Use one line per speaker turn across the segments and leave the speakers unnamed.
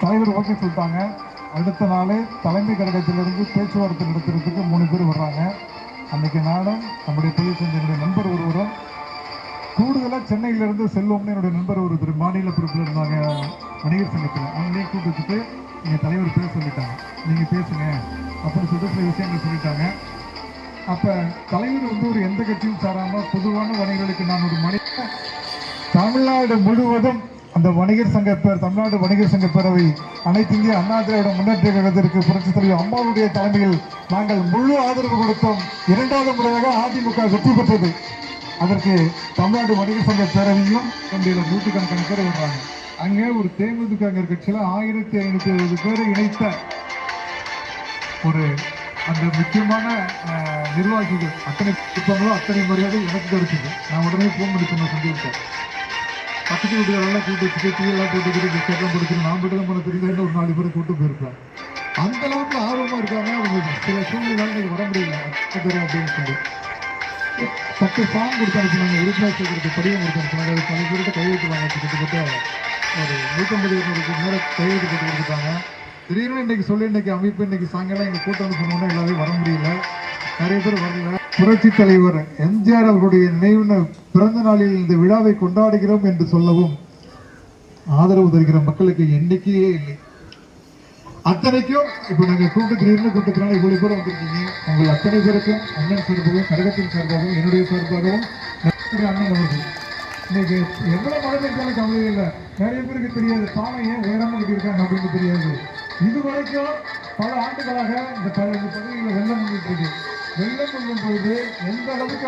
தலைவர் ஓகே சொல்லிட்டாங்க. அடுத்த நாள் தலைமை கழகத்திலிருந்து பேச்சுவார்த்தை நடத்துறதுக்கு 3 பேர் வர்றாங்க. அன்னைக்கு நானும் நம்முடைய தொழில் செஞ்ச என்னுடைய நண்பர் ஒருவரும் கூடுதலாக சென்னையிலிருந்து செல்வம்னு என்னுடைய நண்பர் ஒருத்தர் மாநில பொறுப்பில் இருந்தாங்க வணிகர் சங்கத்தில். அவங்களே கூப்பிட்டு வச்சுட்டு நீங்கள் தலைவர் பேச சொல்லிட்டாங்க, நீங்கள் பேசுங்க அப்படின்னு சொல்லிட்டு சில விஷயங்கள் சொல்லிட்டாங்க. அப்போ தலைவர் வந்து ஒரு எந்த கட்சியும் சாராமல் பொதுவான வணிகர்களுக்கு நான் ஒரு தமிழ்நாடு முழுவதும் அந்த வணிகர் சங்க தமிழ்நாடு வணிகர் சங்க பேரவை அனைத்து இந்திய அண்ணா திராவிட முன்னேற்ற கழகத்திற்கு புரட்சித் தலைவர் அம்மாவுடைய தலைமையில் நாங்கள் முழு ஆதரவு கொடுத்தோம். 2வது முறையாக அதிமுக வெற்றி பெற்றது. அதற்கு தமிழ்நாடு வணிகர் சங்க பேரவையும் நம்முடைய 100கணக்கான பேர் வர்றாங்க. அங்கே ஒரு தேமுதிக கட்சியில் 1520 பேரை இணைத்த ஒரு அந்த முக்கியமான நிர்வாகிகள் அத்தனை இருப்பாங்களோ அத்தனை மரியாதை எனக்கு கிடைச்சது. நான் உடனே ஃபோன் பண்ணி சொன்ன சொல்லியிருக்கேன். பக்கத்து வீட்டுகளெல்லாம் கூட்டு வச்சுட்டு டீயெல்லாம் போட்டுக்கிட்டு சட்டம் படிச்சுட்டு நான் மட்டும் பண்ண தெரியல ஒரு 4 பேரை கூட்டு போயிருப்பேன். அந்த அளவுக்கு ஆர்வமாக இருக்காங்க. அவங்க சில சூழ்நிலை வர முடியல அப்படின்னு சொல்லி பத்து ஃபார்ம் கொடுத்து அனுப்பினாங்க. உறுப்பினர் சேர்க்கறதுக்கு படிவம் கொடுத்து அனுப்பினாங்க. அது பல பேருக்கு கையெழுத்து வாங்க கிட்டத்தட்ட ஒரு 150 மேலே கையெழுத்து போட்டு கொடுத்துட்டாங்க. திடீர்னு இன்னைக்கு சொல்லி இன்னைக்கு அமைப்பு இன்னைக்கு சாயங்காலம் எங்கள் கூட்டம் சொன்னோன்னா எல்லாரும் வர முடியல, நிறைய பேர் வரல. புரட்சி தலைவர் எம்ஜிஆர் அவர்களுடைய நினைவு பிறந்த நாளில் இந்த விழாவை கொண்டாடுகிறோம் என்று சொல்லவும் ஆதரவு தருகிற மக்களுக்கு எண்ணிக்கையே இல்லை. அத்தனைக்கும் இப்ப நாங்க கூட்டத்தினால இவ்வளவு பேர் வந்திருக்கீங்க. உங்கள் அத்தனை பேருக்கும் அண்ணன் சார்பாகவும் கழகத்தின் சார்பாகவும் என்னுடைய சார்பாகவும் அண்ணன் அவர்கள் இன்னைக்கு எவ்வளவு மழை பெய்தாலும் கவலை இல்லை. நிறைய பேருக்கு தெரியாது பாலம் ஏன் உயரமா கட்டியிருக்காங்க அப்படின்னு தெரியாது. இதுவரைக்கும் பல ஆண்டுகளாக இந்த பகுதியில் வெள்ளம் வந்துட்டு இருக்கு. வெள்ளம் கொள்ளும் பொழுது எந்த அளவுக்கு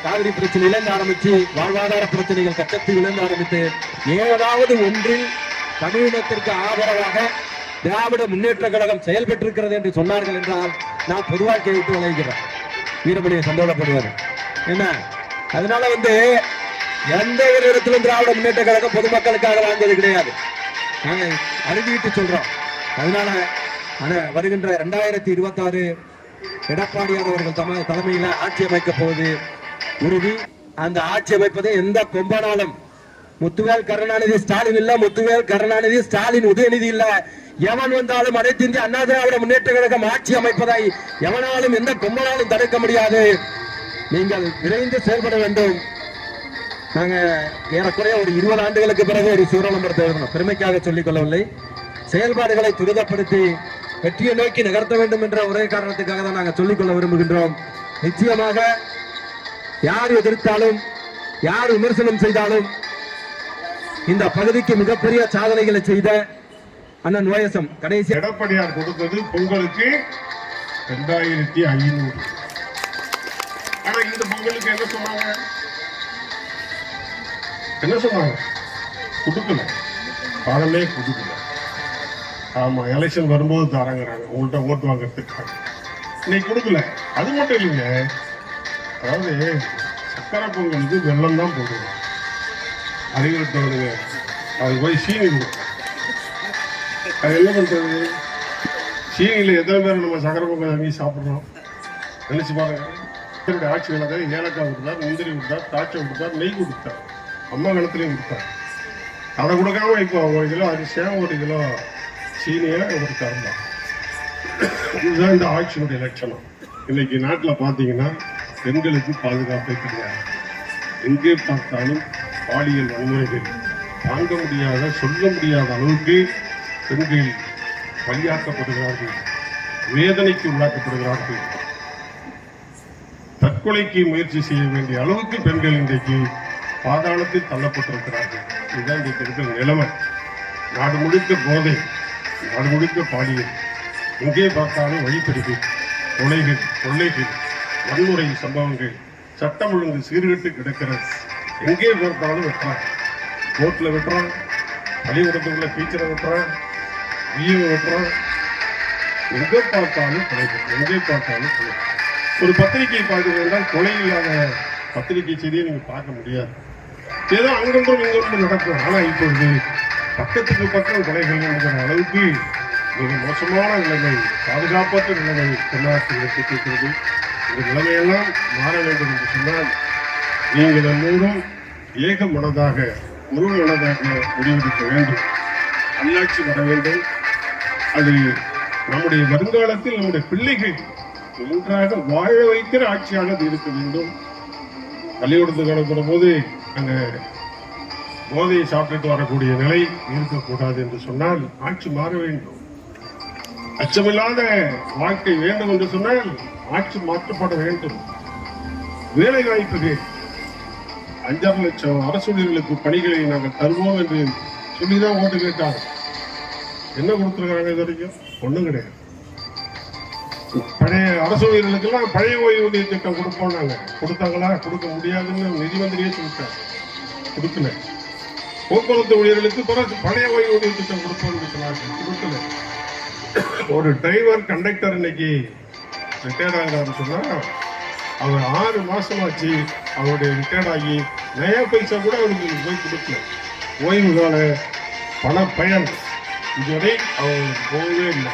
காவிரி பிரச்சனையிலிருந்து ஆரம்பிச்சு வாழ்வாதார பிரச்சனைகள் கட்டத்தில் இருந்து ஆரம்பித்து ஏதாவது ஒன்றில் தமிழினத்திற்கு ஆதரவாக திராவிட முன்னேற்ற கழகம் செயல்பட்டிருக்கிறது என்று சொன்னார்கள் என்றால் நான் பொது வாழ்க்கையை விட்டு விளைகிறேன். வீரமணியை சந்தோஷப்படுவார். என்ன அதனால எந்த ஒரு இடத்திலும் திராவிட முன்னேற்ற கழகம் பொதுமக்களுக்காக வாழ்ந்தது கிடையாது. நாங்க அறுதிட்டு சொல்றோம். அதனால வருகின்ற 2026 எடப்பாடியார் அவர்கள் தலைமையில ஆட்சி அமைக்க போகுது உறுதி. அந்த ஆட்சி அமைப்பதை எந்த கொம்பனாலும் முத்துவேல் கருணாநிதி ஸ்டாலின் இல்ல, முத்துவேல் கருணாநிதி ஸ்டாலின் உதயநிதி இல்ல, எவன் வந்தாலும் அனைத்து இந்திய அண்ணா திராவிட முன்னேற்ற கழகம் ஆட்சி அமைப்பதை எவனாலும் எந்த கொம்பனாலும் தடுக்க முடியாது. நீங்கள் விரைந்து செயல்பட வேண்டும். நாங்க ஏறக்குறைய ஒரு 20 ஆண்டுகளுக்கு பிறகு ஒரு சூரநம்பரத்தை எழுதணும். பெருமைக்காக சொல்லிக் கொள்ளவில்லை. செயல்பாடுகளை துரிதப்படுத்தி வெற்றியை நோக்கி நகர்த்த வேண்டும் என்ற ஒரே காரணத்துக்காக தான் நாங்கள் சொல்லிக்கொள்ள விரும்புகின்றோம். நிச்சயமாக யார் எதிர்த்தாலும் யார் விமர்சனம் செய்தாலும் இந்த பகுதிக்கு மிகப்பெரிய சாதனைகளை செய்த அண்ணன் ஓஎஸ்எம் கடைசி
எடப்பாடியார் கொடுத்தது பொங்கலுக்கு 2500. ஆனா இந்த பொங்கலுக்கு என்ன சொன்னாங்க கொடுக்கல, பணமே கொடுக்கல. ஆமா, எலெக்ஷன் வரும்போது தரங்கிறாங்க உங்கள்கிட்ட ஓட்டு வாங்கறதுக்காக. இன்னைக்கு கொடுக்கல. அது மட்டும் இல்லைங்க, அதாவது சக்கரை பொங்கலுக்கு வெள்ளம் தான் போடுவோம். அறிவுறுத்தவனுங்க அது போய் சீனி கொடுக்கும். அது என்ன பண்றது? சீனியில் எத்தனை பேர் நம்ம சக்கரை பொங்கல் வாங்கி சாப்பிட்றோம் நினைச்சு பாருங்க. ஆட்சி காலத்தில் ஏலக்காய் கொடுத்தார், முந்திரி கொடுத்தார், திராட்சை கொடுத்தார், நெய் கொடுத்தார், அம்மா காலத்திலையும் கொடுத்தார். அதை கொடுக்காம இப்போ 1 கிலோ அரிசியா 1 கிலோ சீனியை கொடுத்தாருந்தான். இதுதான் இந்த ஆட்சியினுடைய லட்சணம். இன்னைக்கு நாட்டில் பார்த்தீங்கன்னா பெண்களுக்கு பாதுகாப்பே கிடையாது. எங்கே பார்த்தாலும் பாலியல் வன்முறைகள் தாங்க முடியாத, சொல்ல முடியாத அளவுக்கு பெண்கள் பலியாக்கப்படுகிறார்கள், வேதனைக்கு உள்ளாக்கப்படுகிறார்கள். தற்கொலைக்கு முயற்சி செய்ய வேண்டிய அளவுக்கு பெண்கள் இன்றைக்கு பாதாளத்தில் தள்ளப்பட்டிருக்கிறார்கள். இதுதான் இன்றைக்கு இருக்கிற நிலைமை. நாடு முழுக்க போதை, நாடு முழுக்க பாலியல், எங்கே பார்த்தாலும் வழிப்பறிவு, கொலைகள், கொள்ளைகள், வன்முறை சம்பவங்கள், சட்டம் ஒழுங்கு சீர்கட்டு கிடக்கிறது. எங்கே பார்த்தாலும் வெட்டுறான், கோர்ட்ல வெட்டுறான், பள்ளிக்கூடத்துக்குள்ள டீச்சரை வெட்டுறான், விஏ வெட்டுறான். எங்கே பார்த்தாலும் கொலைகள், எங்கே பார்த்தாலும் கொலை. ஒரு பத்திரிகை பார்க்கிறீங்கன்னா கொலை இல்லாத பத்திரிகை செய்தியை நீங்க பார்க்க முடியாது. ஏதோ அங்கொன்றும் இங்கொன்றும் நடக்கும். ஆனா இப்பொழுது பக்கத்துக்கு பக்கம் கொலைகள் என்கிற அளவுக்கு மிக மோசமான நிலைமை, பாதுகாப்பற்ற நிலைமை தமிழ்நாட்டில் ஏற்பட்டிருக்கிறது. இந்த நிலைமையெல்லாம் மாற வேண்டும் என்று சொன்னால் நீங்கள் எல்லோரும் ஏக மனதாக, முழு மனதாக முடிவெடுக்க வேண்டும். நல்லாட்சி வர வேண்டும். அது நம்முடைய வருங்காலத்தில் நம்முடைய பிள்ளைகள் ஒன்றாக வாழ வைக்கிற ஆட்சியாக இருக்க வேண்டும். பள்ளிக்கூடத்துக்கு அனுப்புற போது அங்க போதையை சாப்பிட்டு வரக்கூடிய நிலை இருக்கக்கூடாது என்று சொன்னால் ஆட்சி மாற வேண்டும். அச்சமில்லாத வாழ்க்கை வேண்டும் என்று சொன்னால் ஆட்சி மாற்றப்பட வேண்டும். வேலை வாய்ப்புகள் 5-6 லட்சம் அரசூழியர்களுக்கு பணிகளை நாங்கள் தருவோம் என்று சொல்லிதான் ஓட்டு கேட்டார். என்ன கொடுத்துருக்காங்க இது வரைக்கும்? ஒண்ணும் கிடையாது. பழைய அரசூழியர்களுக்கெல்லாம் பழைய ஓய்வூதிய திட்டம் கொடுப்போம். நாங்க கொடுத்தாங்களா? கொடுக்க முடியாதுன்னு நிதி மந்திரியே சொல்லிட்டார், கொடுக்கல. போக்குவரத்து ஊழியர்களுக்கு பழைய ஓய்வூதிய திட்டம் கொடுப்போம்னு சொன்னாங்க, கொடுக்கல. ஒரு டிரைவர் கண்டக்டர் இன்னைக்கு ரிட்டையர்ட் ஆகிறாரு சொன்னா அவர் 6 மாசமாச்சு அவருடைய ரிட்டையர்ட் ஆகி நயா பைசா கூட அவருக்கு போய் கொடுக்கல. ஓய்வு கால பண பயன் இதுவரை அவர் போகவே இல்லை.